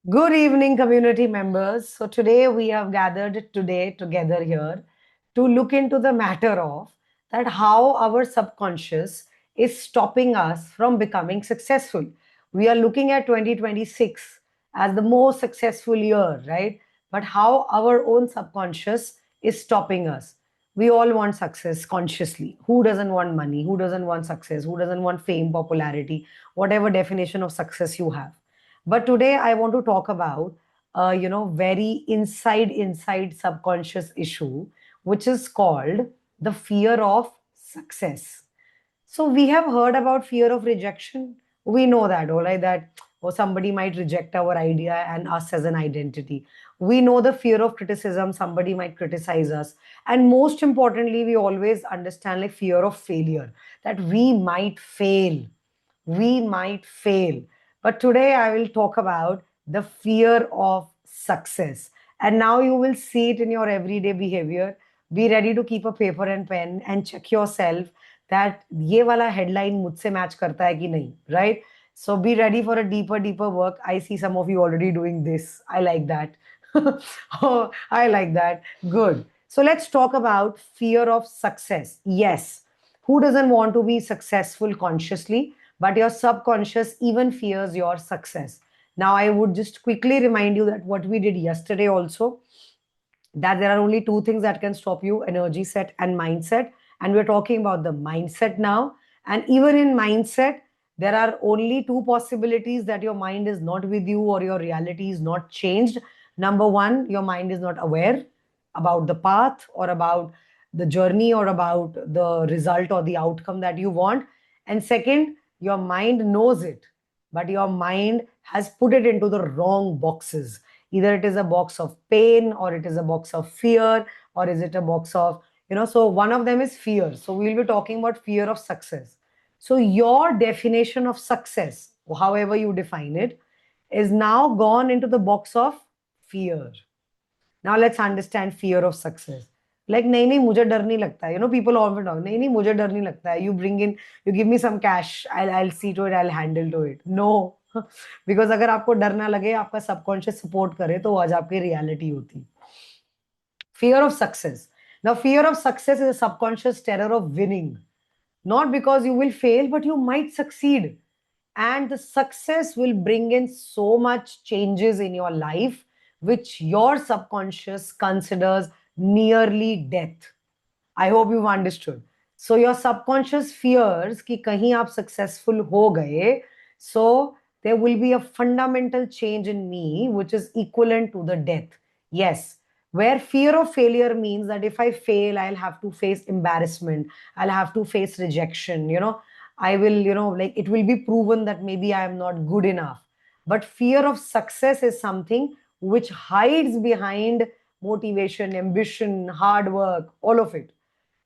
Good evening, community members. So today we have gathered together here to look into the matter of that how our subconscious is stopping us from becoming successful. We are looking at 2026 as the most successful year, right? But how our own subconscious is stopping us. We all want success consciously. Who doesn't want money? Who doesn't want success? Who doesn't want fame, popularity, whatever definition of success you have? But today I want to talk about very inside subconscious issue, which is called the fear of success. So we have heard about fear of rejection. We know that, all right, that somebody might reject our idea and us as an identity. We know the fear of criticism, somebody might criticize us. And most importantly, we always understand like fear of failure, that we might fail. We might fail. But today I will talk about the fear of success. And now you will see it in your everyday behavior. Be ready to keep a paper and pen and check yourself that ये वाला headline मुझसे match करता है कि नहीं, right? So be ready for a deeper work. I see some of you already doing this. I like that. Oh, I like that. Good. So let's talk about fear of success. Yes. Who doesn't want to be successful consciously? But your subconscious even fears your success. Now, I would just quickly remind you that what we did yesterday also, that there are only two things that can stop you: energy set and mindset. And we're talking about the mindset now. And even in mindset, there are only two possibilities that your mind is not with you or your reality is not changed. Number one, your mind is not aware about the path or about the journey or about the result or the outcome that you want. And second, your mind knows it, but your mind has put it into the wrong boxes. Either it is a box of pain, or it is a box of fear, or is it a box of, so one of them is fear. So we'll be talking about fear of success. So your definition of success, however you define it, is now gone into the box of fear. Now let's understand fear of success. Like, नहीं मुझे डर नहीं लगता है. People often talk, नहीं मुझे डर नहीं लगता है. You give me some cash, I'll see to it, I'll handle to it. No. Because अगर आपको डर ना लगे, आपका subconscious support करे, तो आज आपकी reality होती. Fear of success. Now, fear of success is a subconscious terror of winning. Not because you will fail, but you might succeed. And the success will bring in so much changes in your life, which your subconscious considers nearly death. I hope you've understood. So your subconscious fears कि कहीं आप successful हो गए, so there will be a fundamental change in me, which is equivalent to the death. Yes, where fear of failure means that if I fail, I'll have to face embarrassment, I'll have to face rejection, I will, like it will be proven that maybe I am not good enough. But fear of success is something which hides behind motivation, ambition, hard work, all of it.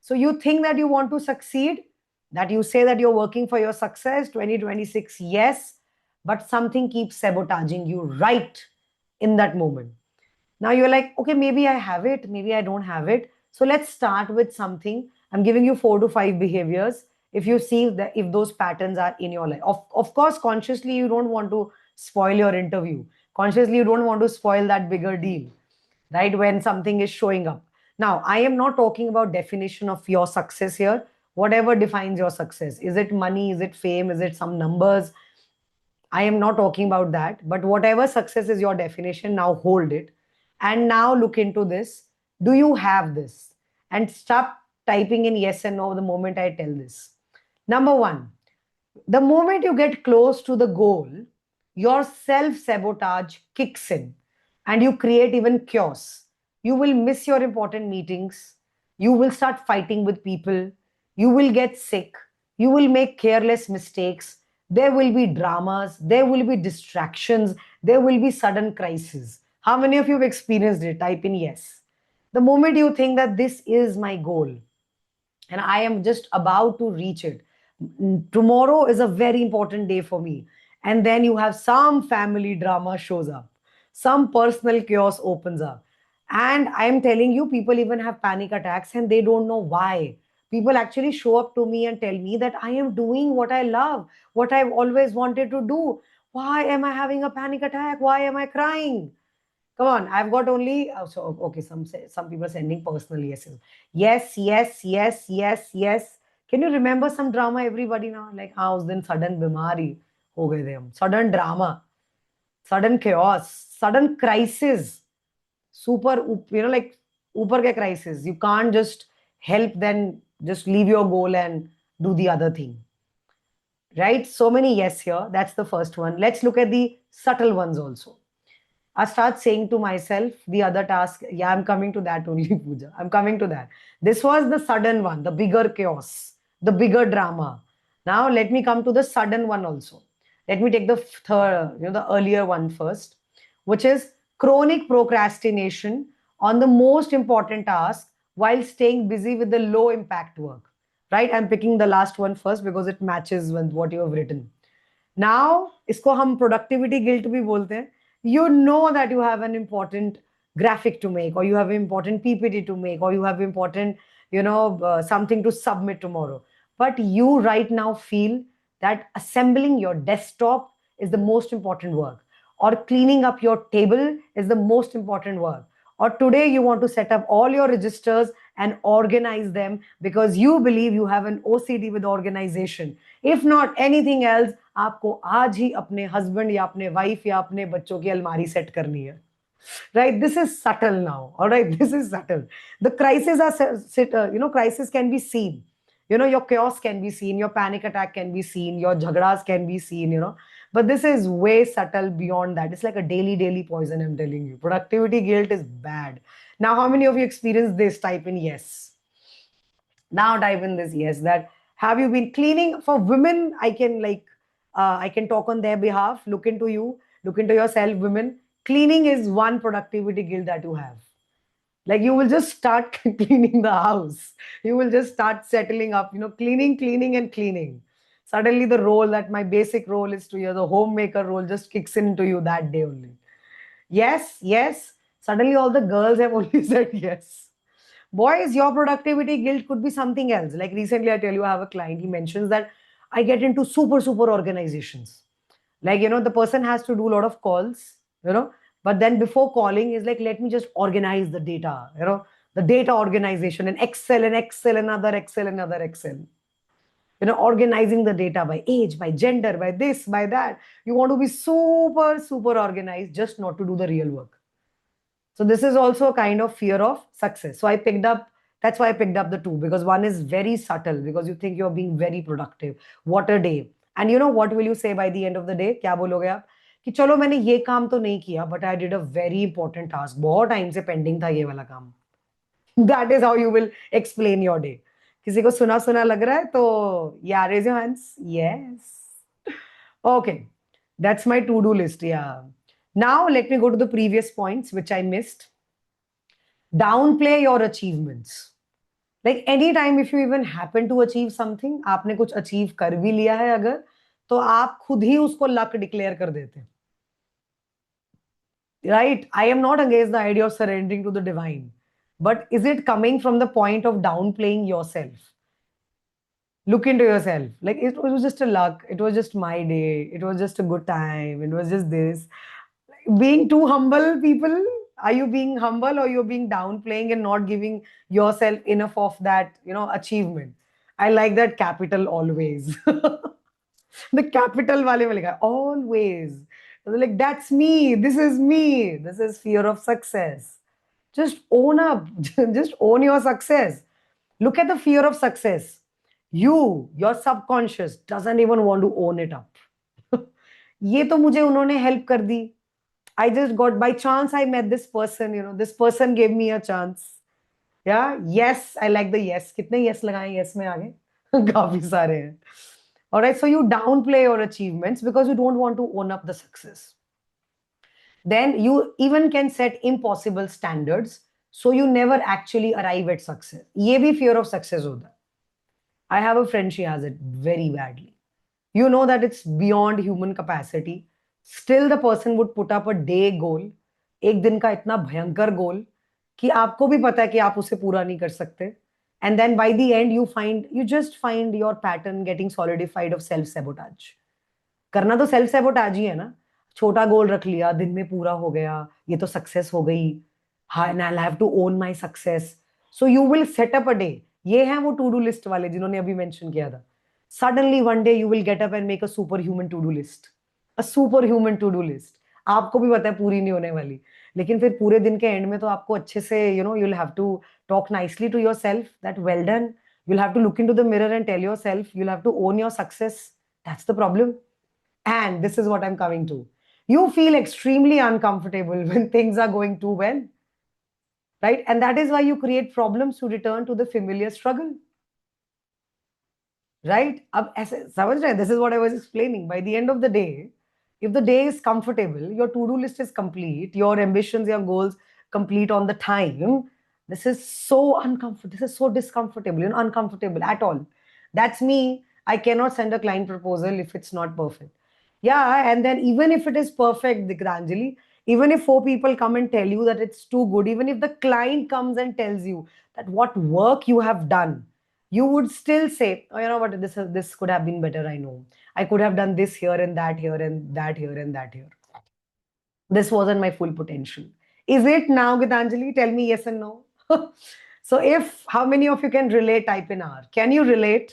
So you think that you want to succeed, that you say that you're working for your success, 2026, yes, but something keeps sabotaging you right in that moment. Now you're like, okay, maybe I have it, maybe I don't have it. So let's start with something. I'm giving you 4 to 5 behaviors. If you see that if those patterns are in your life, of course, consciously you don't want to spoil your interview. Consciously, you don't want to spoil that bigger deal, right? When something is showing up. Now, I am not talking about definition of your success here. Whatever defines your success, is it money, is it fame, is it some numbers? I am not talking about that. But whatever success is your definition, now hold it. And now look into this. Do you have this? And stop typing in yes and no the moment I tell this. Number one, the moment you get close to the goal, your self sabotage kicks in and you create even chaos. You will miss your important meetings. You will start fighting with people. You will get sick. You will make careless mistakes. There will be dramas. There will be distractions. There will be sudden crises. How many of you have experienced it? Type in yes. The moment you think that this is my goal and I am just about to reach it, tomorrow is a very important day for me. And then you have some family drama shows up, some personal chaos opens up. And I'm telling you, people even have panic attacks and they don't know why. People actually show up to me and tell me that I am doing what I love, what I've always wanted to do. Why am I having a panic attack? Why am I crying? Come on, I've got only okay. Some people are sending personal yeses. Yes, yes, yes, yes, yes. Can you remember some drama, everybody now? Like हाँ उस दिन sudden बीमारी हो गए थे हम. Sudden drama, sudden chaos, sudden crisis. Super, like ऊपर के crisis. You can't just help then just leave your goal and do the other thing. Right? So many yes here. That's the first one. Let's look at the subtle ones also. I start saying to myself the other task. Yeah, I'm coming to that only, Pooja. I'm coming to that. This was the sudden one, the bigger chaos, the bigger drama. Now let me come to the sudden one also. Let me take the third, the earlier one first, which is chronic procrastination on the most important task while staying busy with the low impact work. Right? I'm picking the last one first because it matches with what you have written. Now, इसको हम productivity guilt भी बोलते हैं. You know that you have an important graphic to make, or you have an important PPT to make, or you have important, something to submit tomorrow. But you right now feel that assembling your desktop is the most important work, or cleaning up your table is the most important work, or today you want to set up all your registers and organize them because you believe you have an OCD with organization. If not anything else, आपको आज ही अपने husband या अपने wife या अपने बच्चों की अलमारी सेट करनी है. Right? This is subtle now. All right, this is subtle. The crises are, crisis can be seen. Your chaos can be seen, your panic attack can be seen, your jhagdas can be seen. But this is way subtle beyond that. It's like a daily poison, I'm telling you. Productivity guilt is bad. Now, how many of you experience this? Type in yes. Now type in this yes. That have you been cleaning? For women, I can talk on their behalf. Look into you, look into yourself, women. Cleaning is one productivity guilt that you have. Like you will just start cleaning the house. You will just start settling up, cleaning and cleaning. Suddenly the role that my basic role is to you, the homemaker role just kicks into you that day only. Yes, yes. Suddenly all the girls have only said yes. Boys, your productivity guilt could be something else. Like recently, I tell you, I have a client, he mentions that I get into super organizations. Like, the person has to do a lot of calls, but then before calling is like, let me just organize the data, the data organization and Excel, another Excel, another Excel. Organizing the data by age, by gender, by this, by that. You want to be super organized, just not to do the real work. So this is also a kind of fear of success. So that's why I picked up the two, because one is very subtle because you think you're being very productive. What a day. And what will you say by the end of the day? क्या बोलोगे आप? कि चलो मैंने ये काम तो नहीं किया, but I did a very important task. बहुत टाइम से पेंडिंग था ये वाला काम. That is how you will explain your day. किसी को सुना सुना लग रहा है तो yeah, raise your hands. Yes. Okay. That's my to-do list. Yeah. Now let me go to the previous points which I missed. Downplay your achievements. Like anytime if you even happen to achieve something, आपने कुछ achieve कर भी लिया है अगर, तो आप खुद ही उसको luck declare कर देते हैं. Right? I am not against the idea of surrendering to the divine. But is it coming from the point of downplaying yourself? Look into yourself. Like it was just a luck. It was just my day. It was just a good time. It was just this. Being too humble, people, are you being humble or you're being downplaying and not giving yourself enough of that, achievement? I like that capital always. The capital wale mein likha, always. Like, that's me. This is me. This is fear of success. Just own up. Just own your success. Look at the fear of success. Your subconscious doesn't even want to own it up. ये तो मुझे उन्होंने help कर दी. I just got, by chance I met this person, this person gave me a chance. Yeah, yes, I like the yes. कितने yes लगाए yes में आगे? काफी सारे हैं. All right, so you downplay your achievements because you don't want to own up the success. Then you even can set impossible standards, so you never actually arrive at success. ये भी fear of success होता है. I have a friend, she has it very badly. You know that it's beyond human capacity. Still the person would put up a day goal, एक दिन का इतना भयंकर गोल कि आपको भी पता है कि आप उसे पूरा नहीं कर सकते. And then by the end you just find your pattern getting solidified of self sabotage. करना तो सेल्फ सैबोटाज ही है ना। छोटा गोल रख लिया, दिन में पूरा हो गया, ये तो सक्सेस हो गई, हाँ and I have to own my success. So you will set up a day. ये हैं वो टू डू लिस्ट वाले जिन्होंने अभी मेंशन किया था। Suddenly one day you will get up and make a super human to do list. A super human to do list. आपको भी पता है पूरी नहीं होने वाली, लेकिन फिर पूरे दिन के एंड में तो आपको अच्छे से you will have to talk nicely to yourself that well done. you'll have to look into the mirror and tell yourself you'll have to own your success. That's the problem. And this is what I'm coming to. You feel extremely uncomfortable when things are going too well, right? And that is why you create problems to return to the familiar struggle, right? अब ऐसे समझ रहे हैं? This is what I was explaining. By the end of the day, if the day is comfortable, your to-do list is complete, your ambitions, your goals complete on the time, this is so uncomfortable. This is so discomfortable, uncomfortable at all. That's me. I cannot send a client proposal if it's not perfect. Yeah, and then even if it is perfect, Dikranjali, even if four people come and tell you that it's too good, even if the client comes and tells you that what work you have done, you would still say, oh, you know what, this could have been better. I know I could have done this here and that here and that here and that here. This wasn't my full potential. Is it now, Gitanjali? Tell me yes and no. So if how many of you can relate, type in R. Can you relate?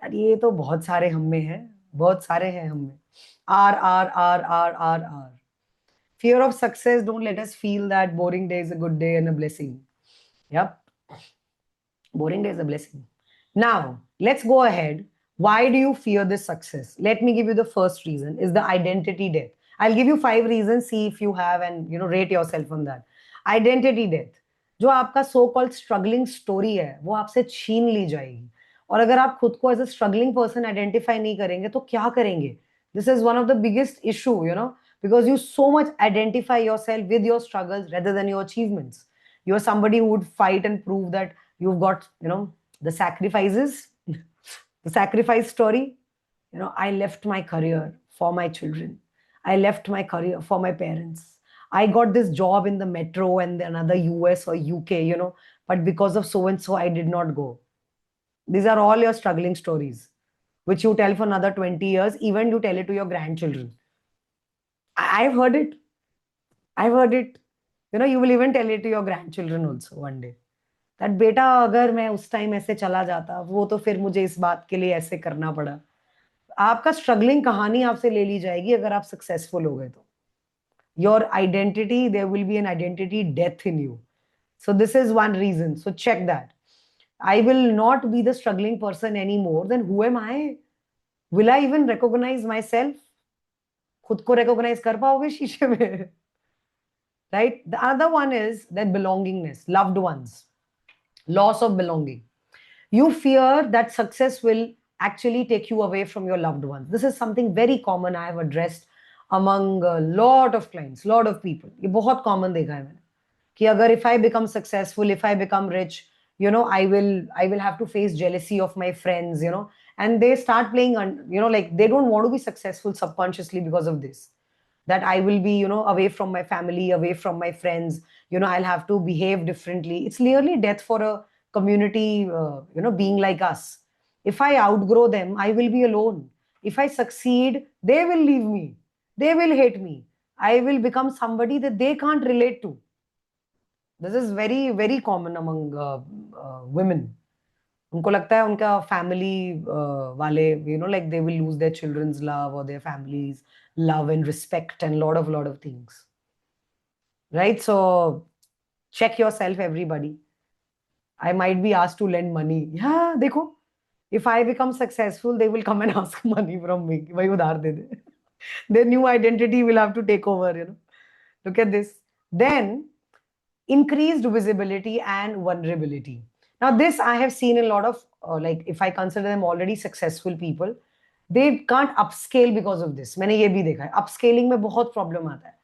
That ये तो बहुत सारे हम में है, बहुत सारे हैं हम में. R R R R R R. Fear of success. Don't let us feel that boring day is a good day and a blessing. Yep. Boring day is a blessing. Now, let's go ahead. Why do you fear this success? Let me give you the first reason is the identity death. I'll give you 5 reasons, see if you have and rate yourself on that. Identity death. जो आपका so called struggling story है वो आपसे छीन ली जाएगी। और अगर आप खुद को as a struggling person identify नहीं करेंगे तो क्या करेंगे? This is one of the biggest issue, because you so much identify yourself with your struggles rather than your achievements. You're somebody who would fight and prove that you've got, the sacrifices, the sacrifice story. I left my career for my children. I left my career for my parents. I got this job in the metro and another US or UK, but because of so and so, I did not go. These are all your struggling stories, which you tell for another 20 years. Even you tell it to your grandchildren. I've heard it. I've heard it. You will even tell it to your grandchildren also one day. That बेटा अगर मैं उस time ऐसे चला जाता वो तो फिर मुझे इस बात के लिए ऐसे करना पड़ा। आपका स्ट्रगलिंग कहानी आपसे ले ली जाएगी अगर आप सक्सेसफुल हो गए तो। Your identity, there will be an identity death in you. So this is one reason. So check that. I will not be the struggling person anymore. Then who am I? Will I even recognize myself? खुद को recognize कर पाओगे शीशे में? Right? The other one is that belongingness, loved ones, loss of belonging. You fear that success will actually take you away from your loved ones. This is something very common I have addressed among a lot of clients, lot of people. ये बहुत common देखा है मैंने कि अगर if I become successful, if I become rich, I will have to face jealousy of my friends, and they start playing, like they don't want to be successful subconsciously because of this. That I will be, away from my family, away from my friends, I'll have to behave differently. It's nearly death for a community, being like us. If I outgrow them, I will be alone. If I succeed, they will leave me. They will hate me. I will become somebody that they can't relate to. This is very, very common among women. उनको लगता है उनका family वाले like they will lose their children's love or their family's love and respect and lot of things, right? So check yourself, everybody. I might be asked to lend money. Yeah, देखो, if I become successful, they will come and ask money from me. भाई उधार दे दे. Their new identity will have to take over. Look at this. Then increased visibility and vulnerability. Now, this I have seen in a lot of, like, if I consider them already successful people, they can't upscale because of this. मैंने ये भी देखा है. Upscaling में बहुत problem आता है.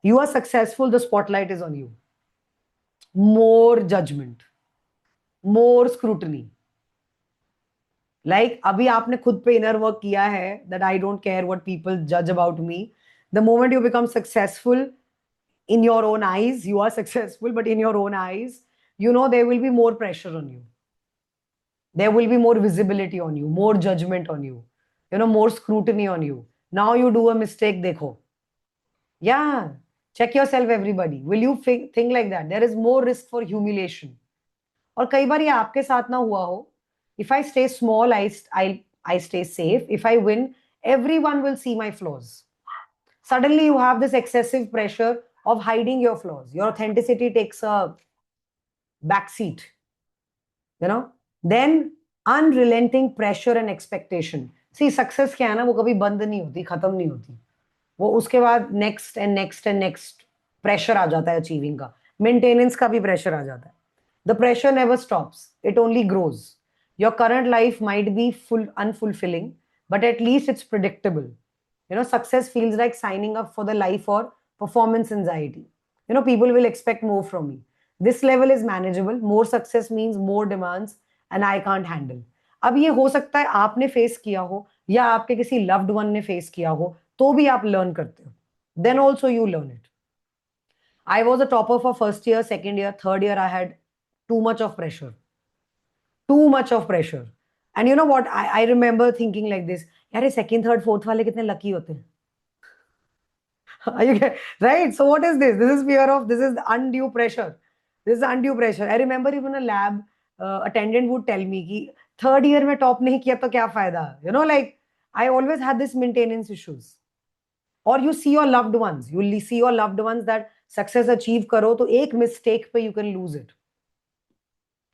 You are successful, the spotlight is on you. More judgment, more scrutiny. Like, अभी आपने खुद पे inner work किया है that I don't care what people judge about me. The moment you become successful, in your own eyes, you are successful, but in your own eyes, there will be more pressure on you. There will be more visibility on you, more judgment on you, more scrutiny on you. Now you do a mistake, देखो. Yeah, check yourself, everybody. Will you think like that? There is more risk for humiliation. और कई बार ये आपके साथ ना हुआ हो. If I stay small, I stay safe. If I win, everyone will see my flaws. Suddenly, you have this excessive pressure of hiding your flaws. Your authenticity takes a backseat. Then unrelenting pressure and expectation. See, success क्या है ना, वो कभी बंद नहीं होती, खत्म नहीं होती. वो उसके बाद next and next and next pressure आ जाता है अचीविंग का. मेंटेनेंस का भी प्रेशर आ जाता है. The pressure never stops, it only grows. Your current life might be full unfulfilling, but at least it's predictable. Success feels like signing up for the life or performance anxiety. People will expect more from me. This level is manageable. More success means more demands and I can't handle. अब ये हो सकता है आपने face किया हो या आपके किसी लव्ड वन ने फेस किया हो, तो भी आप लर्न करते हो. Then also you learn it. I was a topper for first year, second year, third year. I had too much of pressure. Too much of pressure. And you know what? I remember thinking like this. यार second, third, fourth वाले कितने lucky होते हैं. Right? So what is this? This is fear of, this is undue pressure. This is undue pressure. I remember even a lab attendant would tell me कि third year में top नहीं किया तो क्या फायदा? Like I always had this maintenance issues. Or you see your loved ones. You see your loved ones that success achieve करो तो एक mistake पे you can lose it.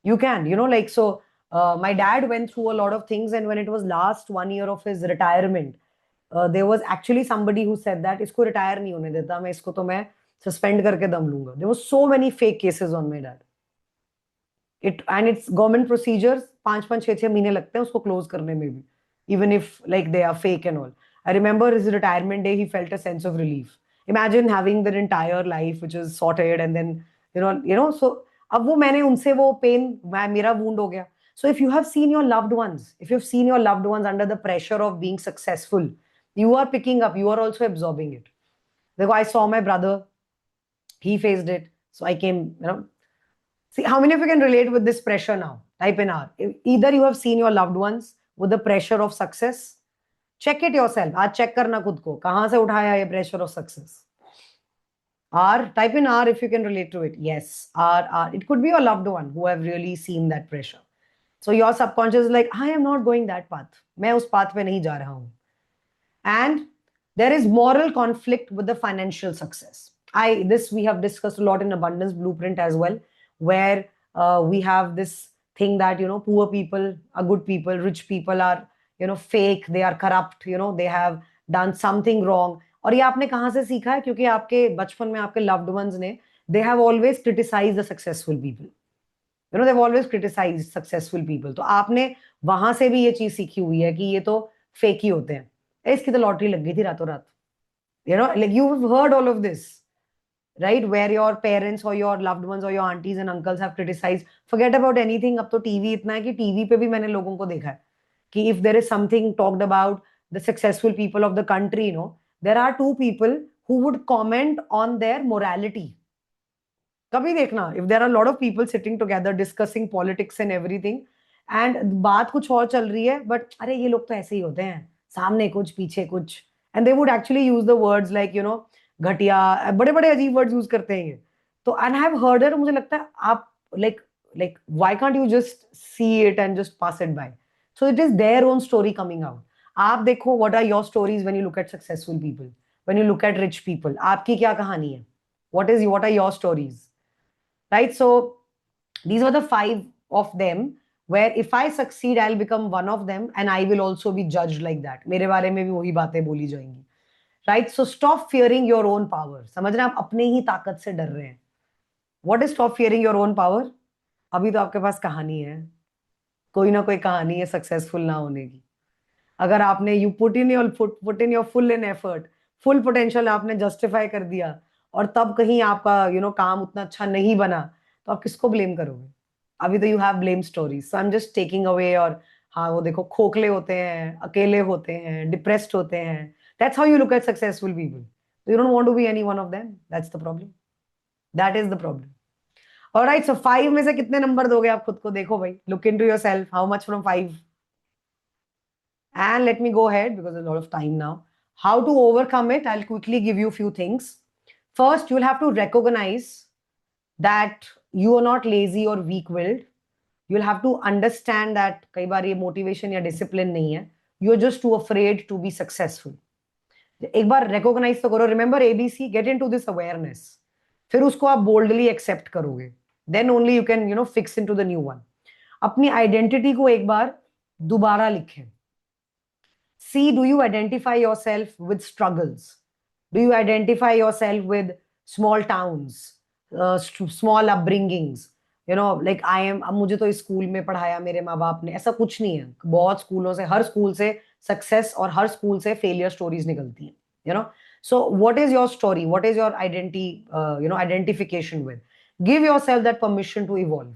You can, like, so my dad went through a lot of things, and when it was last 1 year of his retirement, there was actually somebody who said that इसको retire नहीं होने देता मैं, इसको तो मैं suspend करके दम लूंगा. There were so many fake cases on my dad. And it's government procedures, 5-6 महीने लगते हैं उसको close करने में भी, even if like they are fake and all. I remember his retirement day, he felt a sense of relief. Imagine having their entire life which is sorted, and then so अब वो मैंने उनसे वो pain मेरा wound हो गया. So if you have seen your loved ones, if you've seen your loved ones under the pressure of being successful, you are picking up, you are also absorbing it. Like I saw my brother, he faced it, so I came. See, how many of you can relate with this pressure now? Type in R. Either you have seen your loved ones with the pressure of success. Check it yourself. आज check करना खुद को, कहाँ से उठाया ये pressure of success? R. Type in R if you can relate to it. Yes, R. It could be your loved one who have really seen that pressure. So your subconscious is like, I am not going that path. मैं उस path पे नहीं जा रहा हूँ. And there is moral conflict with the financial success. This we have discussed a lot in Abundance Blueprint as well, where we have this thing that poor people are good people, rich people are fake, they are corrupt, they have done something wrong. और ये आपने कहाँ से सीखा है? क्योंकि आपके बचपन में आपके loved ones ने, they have always criticized the successful people. They've always criticized successful people. तो आपने वहां से भी ये चीज सीखी हुई है कि ये तो फेक ही होते हैं. इसकी तो लॉटरी लग गई थी रातों रात. Like you've heard all of this, right? Where your parents or your loved ones or your aunties and uncles have criticized. Forget about anything. अब तो टीवी इतना है कि टीवी पे भी मैंने लोगों को देखा है कि if there is something talked about the successful people of the country, there are two people who would comment on their morality. कभी देखना, if there are a lot of people sitting together discussing politics and everything, and बात कुछ और चल रही है, but अरे ये लोग तो ऐसे ही होते हैं, सामने कुछ पीछे कुछ, and they would actually use the words like घटिया, बड़े बड़े अजीब वर्ड्स यूज करते हैं ये. तो and I have heard it, मुझे लगता है आप like why can't you just see it and just pass it by? So it is their own story coming out. आप देखो what are your stories when you look at successful people, when you look at rich people, आपकी क्या कहानी है? What are your stories? Right? So these were the 5 of them where if I succeed, I'll become one of them and I will also be judged like that. मेरे बारे में भी वही बातें बोली जाएंगी. Right? So stop fearing your own power. समझ रहे हैं, आप अपने ही ताकत से डर रहे हैं. What is stop fearing your own power? अभी तो आपके पास कहानी है, कोई ना कोई कहानी है सक्सेसफुल ना होने की. अगर आपने you put in your full in effort, full potential आपने justify कर दिया और तब कहीं आपका काम उतना अच्छा नहीं बना, तो आप किसको ब्लेम करोगे? अभी तो you have blame stories. So I am just taking away. और हाँ, वो देखो खोखले होते हैं, अकेले होते हैं, डिप्रेस्ड होते हैं. That's how you look at successful people. You don't want to be any one of them. That's the problem. That is the problem. Alright, so 5 में से कितने नंबर दोगे आप खुद को? देखो भाई, look into yourself. How much from 5? And let me go ahead because there's a lot of time now. How to overcome it? I'll quickly give you a few things. First, you'll have to recognize that you are not lazy or weak willed. You'll have to understand that कई बार ये motivation या discipline नहीं है. You're just too afraid to be successful. एक बार recognize तो करो. Remember ABC, get into this awareness. फिर उसको आप boldly accept करोगे. Then only you can, fix into the new one. अपनी identity को एक बार दोबारा लिखें. See, do you identify yourself with struggles? Do you identify yourself with small towns, small upbringings? Like I am, अब मुझे तो school में पढ़ाया मेरे माँ बाप ने, ऐसा कुछ नहीं है. बहुत स्कूलों से, हर स्कूल से सक्सेस और हर स्कूल से फेलियर स्टोरीज निकलती हैं. So what is your story? What is your identification with? Give yourself that permission to evolve.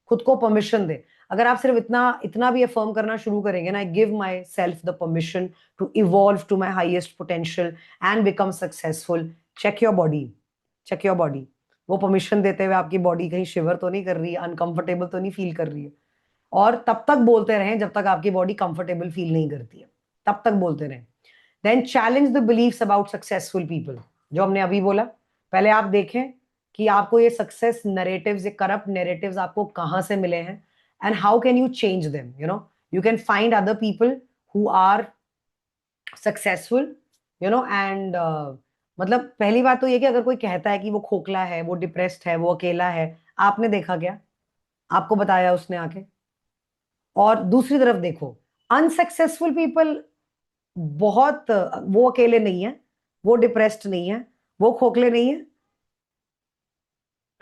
खुद को परमिशन दे. अगर आप सिर्फ इतना भी अफर्म करना शुरू करेंगे ना, I give myself the permission to evolve to my highest potential and become successful. Check your body, check your body. वो परमिशन देते हुए आपकी बॉडी कहीं शिवर तो नहीं कर रही है, अनकंफर्टेबल तो नहीं फील कर रही है. और तब तक बोलते रहें जब तक आपकी बॉडी कंफर्टेबल फील नहीं करती है, तब तक बोलते रहें. Then challenge the believes about successful people. जो हमने अभी बोला, पहले आप देखें कि आपको ये सक्सेस नैरेटिव्स, ये करप्ट नैरेटिव्स आपको कहाँ से मिले हैं, and how can you change them. You can find other people who are successful, and मतलब पहली बात तो ये कि अगर कोई कहता है कि वो खोखला है, वो डिप्रेस्ड है, वो अकेला है, आपने देखा क्या? आपको बताया उसने आके? और दूसरी तरफ देखो, अनसक्सेसफुल पीपल बहुत, वो अकेले नहीं है, वो डिप्रेस्ड नहीं है, वो खोखले नहीं है.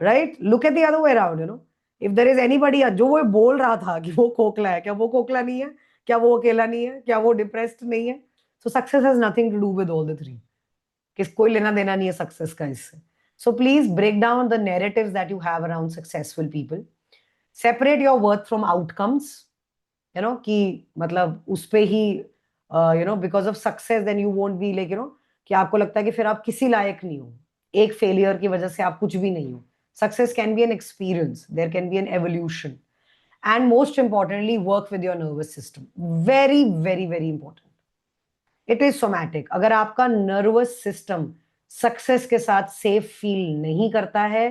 Right? Look at the other way around. If there is anybody, जो वो बोल रहा था कि वो खोखला है, क्या वो खोखला नहीं है? क्या वो अकेला नहीं है? क्या वो डिप्रेस्ड नहीं है? So success has nothing to do with all the three. किस कोई लेना देना नहीं है सक्सेस का इससे. So please break down the narratives that you have around successful people. Separate your worth from outcomes. कि मतलब उस पे ही because of success then you won't be like कि आपको लगता है कि फिर आप किसी लायक नहीं हो, एक फेलियर की वजह से आप कुछ भी नहीं हो. Success can be an experience. There can be an evolution. And most importantly, work with your nervous system. Very, very, very important. It is somatic. अगर आपका nervous system success के साथ safe feel नहीं करता है,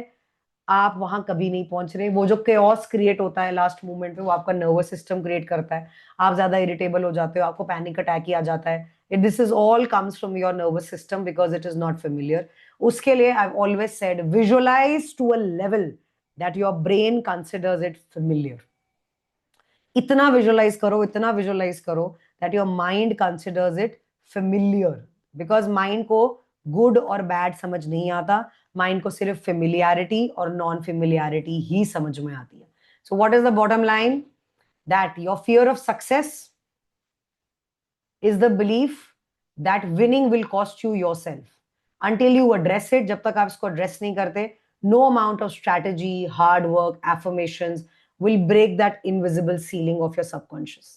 आप वहां कभी नहीं पहुंच रहे. वो जो chaos create होता है last moment में, वो आपका nervous system create करता है. आप ज्यादा irritable हो जाते हो, आपको panic attack ही आ जाता है. This is all comes from your nervous system because it is not familiar. उसके लिए I've always said, visualize to a level that your brain considers it familiar. इतना visualize करो that your mind considers it familiar. Because mind को good और bad समझ नहीं आता. Mind को सिर्फ familiarity और non-familiarity ही समझ में आती है. So what is the bottom line? That your fear of success is the belief that winning will cost you yourself. Until you address it, जब तक आप इसको address नहीं करते, no amount of strategy, hard work, affirmations will break that invisible ceiling of your subconscious.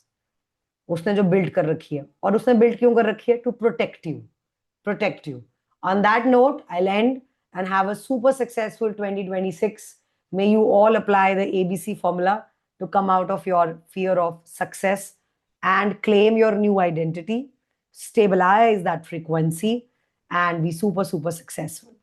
उसने जो build कर रखी है, और उसने build क्यों कर रखी है? To protect you. Protect you. On that note, I'll end and have a super successful 2026. May you all apply the ABC formula to come out of your fear of success and claim your new identity, stabilize that frequency, and be super, super successful.